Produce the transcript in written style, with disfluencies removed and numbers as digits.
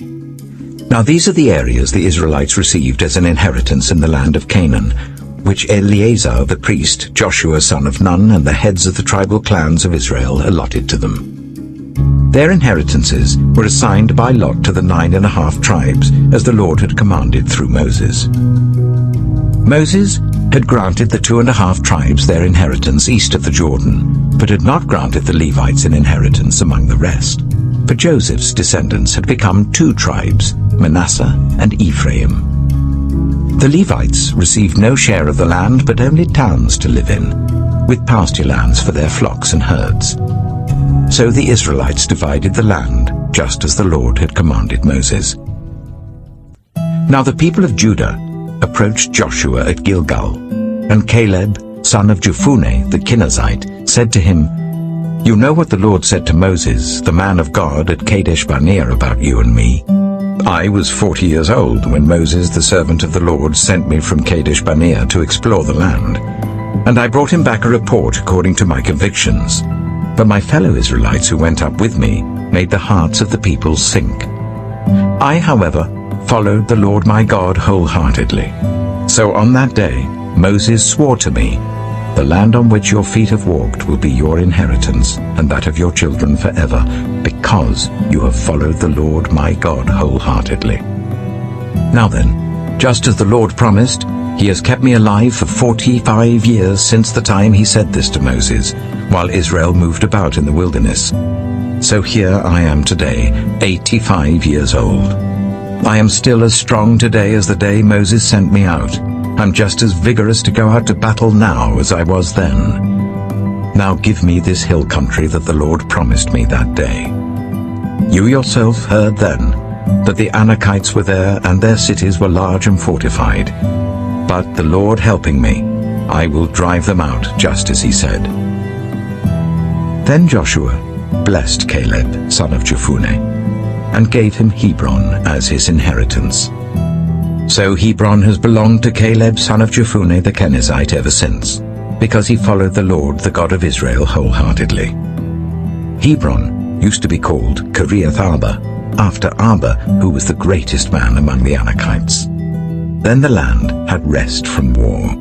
Now these are the areas the Israelites received as an inheritance in the land of Canaan, which Eleazar the priest, Joshua son of Nun, and the heads of the tribal clans of Israel allotted to them. Their inheritances were assigned by lot to the 9½ tribes, as the Lord had commanded through Moses. Moses had granted the 2½ tribes their inheritance east of the Jordan, but had not granted the Levites an inheritance among the rest. For Joseph's descendants had become 2 tribes, Manasseh and Ephraim. The Levites received no share of the land, but only towns to live in, with pasture lands for their flocks and herds. So the Israelites divided the land, just as the Lord had commanded Moses. Now the people of Judah approached Joshua at Gilgal, and Caleb, son of Jephunneh the Kenizzite, said to him, "You know what the Lord said to Moses, the man of God, at Kadesh Barnea about you and me. I was 40 years old when Moses, the servant of the Lord, sent me from Kadesh Barnea to explore the land, and I brought him back a report according to my convictions. But my fellow Israelites who went up with me made the hearts of the people sink. I, however, followed the Lord my God wholeheartedly. So on that day Moses swore to me, 'The land on which your feet have walked will be your inheritance, and that of your children forever, because you have followed the Lord my God wholeheartedly.' Now then, just as the Lord promised, he has kept me alive for 45 years since the time he said this to Moses, while Israel moved about in the wilderness. So here I am today, 85 years old. I am still as strong today as the day Moses sent me out. I'm just as vigorous to go out to battle now as I was then. Now give me this hill country that the Lord promised me that day. You yourself heard then that the Anakites were there, and their cities were large and fortified. But the Lord helping me, I will drive them out, just as he said." Then Joshua blessed Caleb, son of Jephunneh, and gave him Hebron as his inheritance. So Hebron has belonged to Caleb, son of Jephunneh the Kenizzite, ever since, because he followed the Lord, the God of Israel, wholeheartedly. Hebron used to be called Kiriath Arba, after Arba, who was the greatest man among the Anakites. Then the land had rest from war.